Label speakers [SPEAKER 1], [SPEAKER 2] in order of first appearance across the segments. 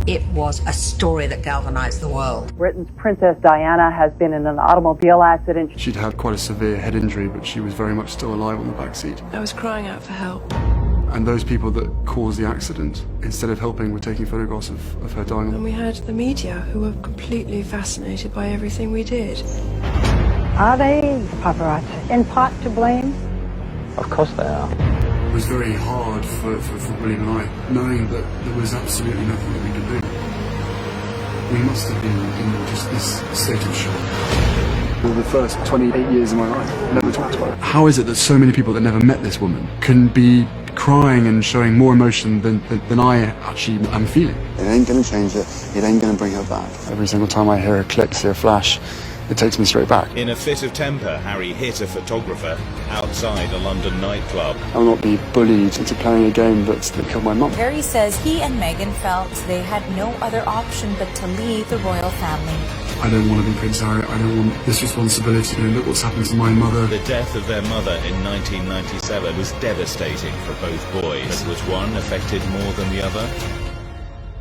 [SPEAKER 1] It was a story that galvanised the world.
[SPEAKER 2] Britain's Princess Diana has been in an automobile accident.
[SPEAKER 3] She'd had quite a severe head injury, but she was very much still alive on the back seat.
[SPEAKER 4] I was crying out for help.
[SPEAKER 3] And those people that caused the accident, instead of helping, were taking photographs of her dying.
[SPEAKER 4] And we had the media who were completely fascinated by everything we did.
[SPEAKER 2] Are they paparazzi in part to blame?
[SPEAKER 5] Of course they are.
[SPEAKER 3] It was very hard for William and I, knowing that there was absolutely nothing that we could do. We must have been in just this state of shock. For the first 28 years of my life, I never talked about it. How is it that so many people that never met this woman can be crying and showing more emotion than I actually am feeling?
[SPEAKER 6] It ain't going to change it. It ain't going to bring her back.
[SPEAKER 3] Every single time I hear a click, see a flash, it takes me straight back.
[SPEAKER 7] In a fit of temper, Harry hit a photographer outside a London nightclub.
[SPEAKER 3] I will not be bullied into playing a game that killed my mum.
[SPEAKER 8] Harry says he and Meghan felt they had no other option but to leave the royal family.
[SPEAKER 3] I don't want to be Prince Harry. I don't want this responsibility. Look what's happened to my mother.
[SPEAKER 7] The death of their mother in 1997 was devastating for both boys. Was one affected more than the other?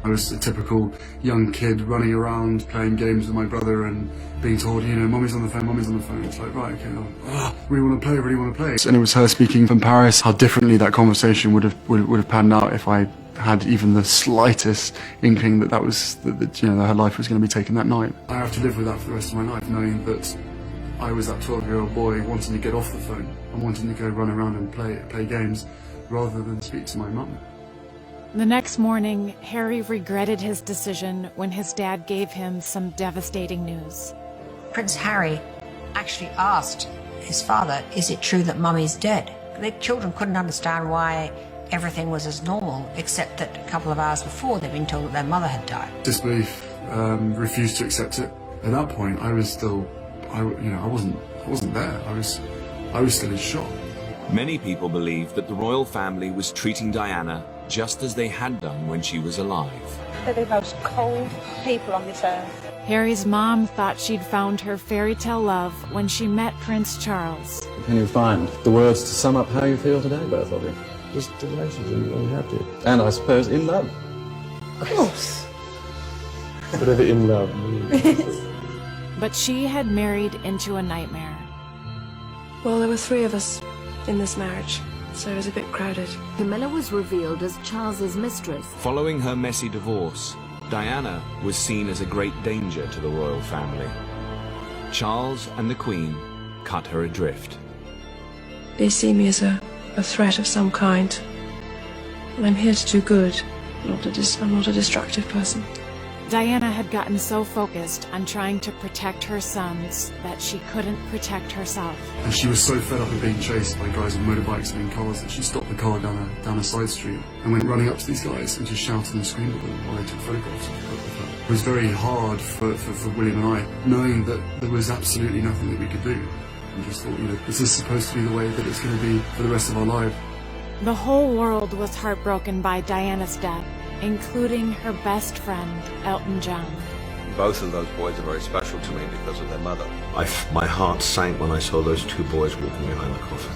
[SPEAKER 3] I was a typical young kid running around playing games with my brother and being told, you know, Mummy's on the phone, Mummy's on the phone. It's like, right, okay, really want to play, really want to play. And it was her speaking from Paris, how differently that conversation would have panned out if I had even the slightest inkling that her life was going to be taken that night. I have to live with that for the rest of my life, knowing that I was that 12-year-old boy wanting to get off the phone and wanting to go run around and play games rather than speak to my mum.
[SPEAKER 9] The next morning, Harry regretted his decision when his dad gave him some devastating news.
[SPEAKER 1] Prince Harry actually asked his father, is it true that Mummy's dead? The children couldn't understand why everything was as normal, except that a couple of hours before they'd been told that their mother had died.
[SPEAKER 3] Disbelief, refused to accept it. At that point, I was still, I wasn't there. I was still in shock.
[SPEAKER 10] Many people believe that the royal family was treating Diana just as they had done when she was alive.
[SPEAKER 11] They're the most cold people on this earth.
[SPEAKER 9] Harry's mom thought she'd found her fairy tale love when she met Prince Charles.
[SPEAKER 5] Can you find the words to sum up how you feel today, both of you? Just delighted and happy. And I suppose in love.
[SPEAKER 11] Of course.
[SPEAKER 5] Whatever in love means.
[SPEAKER 9] But she had married into a nightmare.
[SPEAKER 4] Well, there were three of us in this marriage, so it was a bit crowded.
[SPEAKER 12] Camilla was revealed as Charles's mistress.
[SPEAKER 10] Following her messy divorce, Diana was seen as a great danger to the royal family. Charles and the Queen cut her adrift.
[SPEAKER 4] They see me as a threat of some kind. And I'm here to do good. I'm not a destructive person.
[SPEAKER 9] Diana had gotten so focused on trying to protect her sons that she couldn't protect herself.
[SPEAKER 3] And she was so fed up of being chased by guys on motorbikes and in cars that she stopped the car down a side street and went running up to these guys and just shouted and screamed at them while they took photographs of her. It was very hard for William and I, knowing that there was absolutely nothing that we could do. And just thought, this is supposed to be the way that it's going to be for the rest of our life.
[SPEAKER 9] The whole world was heartbroken by Diana's death, including her best friend, Elton John.
[SPEAKER 13] Both of those boys are very special to me because of their mother. My heart sank when I saw those two boys walking behind the coffin.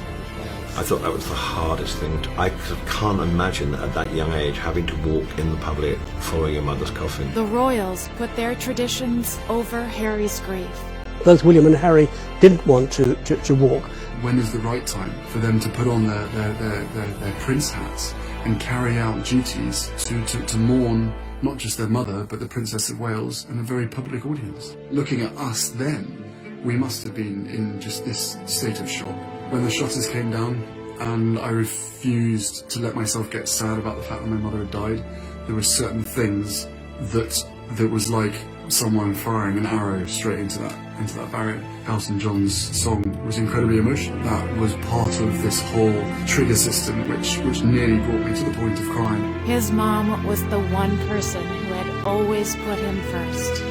[SPEAKER 13] I thought that was the hardest thing. I can't imagine at that young age having to walk in the public following your mother's coffin.
[SPEAKER 9] The royals put their traditions over Harry's grief.
[SPEAKER 14] Both William and Harry didn't want to walk.
[SPEAKER 3] When is the right time for them to put on their prince hats and carry out duties to mourn not just their mother but the Princess of Wales in a very public audience? Looking at us then, we must have been in just this state of shock. When the shutters came down and I refused to let myself get sad about the fact that my mother had died, there were certain things that was like someone firing an arrow straight into that barrier. Elton John's song was incredibly emotional. That was part of this whole trigger system which nearly brought me to the point of crying.
[SPEAKER 9] His mom was the one person who had always put him first.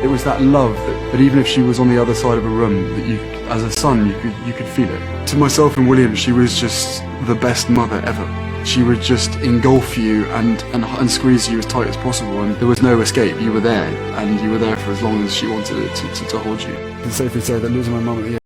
[SPEAKER 3] It was that love that even if she was on the other side of a room, that you, as a son, you could feel it. To myself and William, she was just the best mother ever. She would just engulf you and squeeze you as tight as possible, and there was no escape. You were there, and you were there for as long as she wanted it to hold you. It's safe to say that losing my mum at the end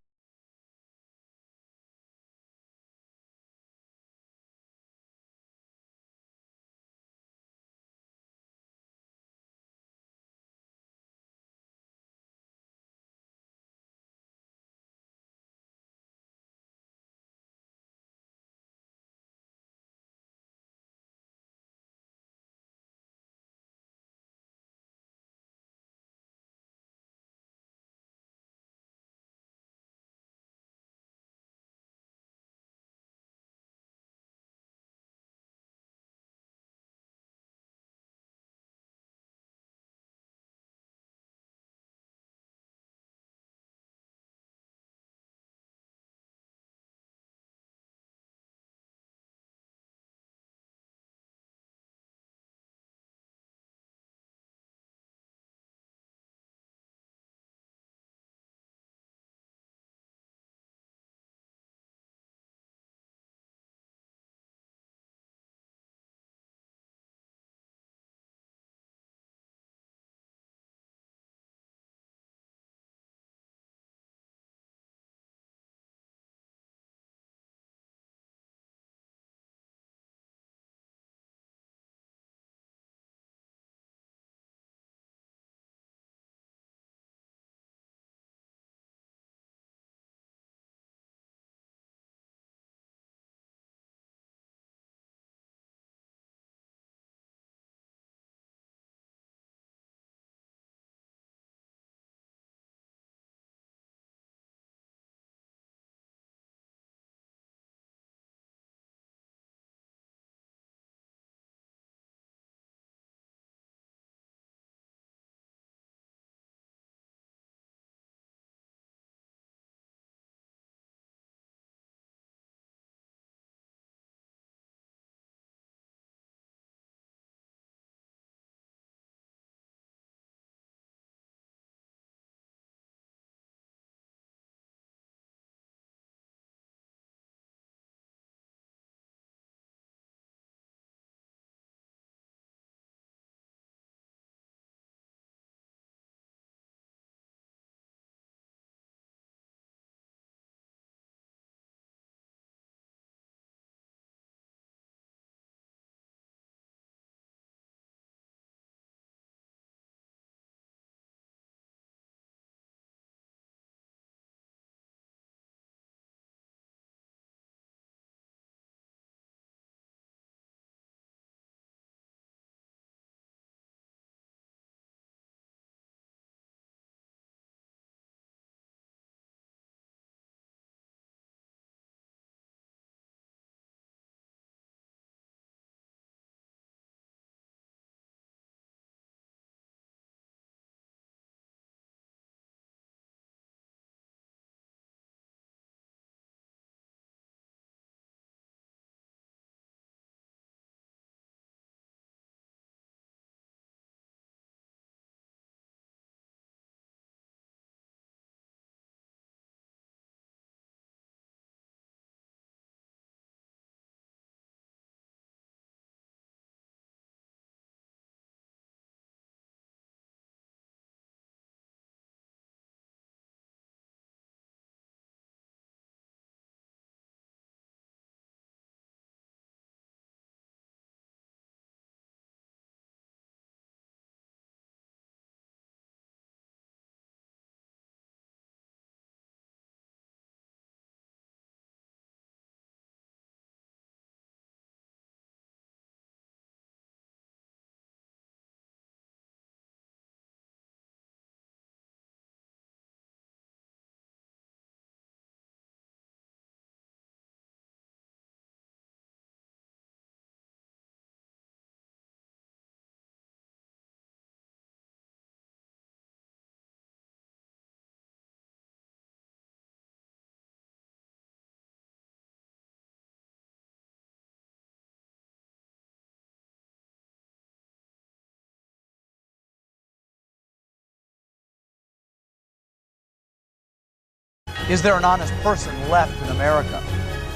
[SPEAKER 15] Is there an honest person left in America?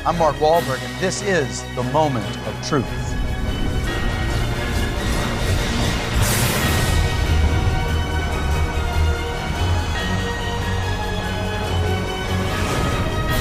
[SPEAKER 15] I'm Mark Wahlberg, and this is The Moment of Truth.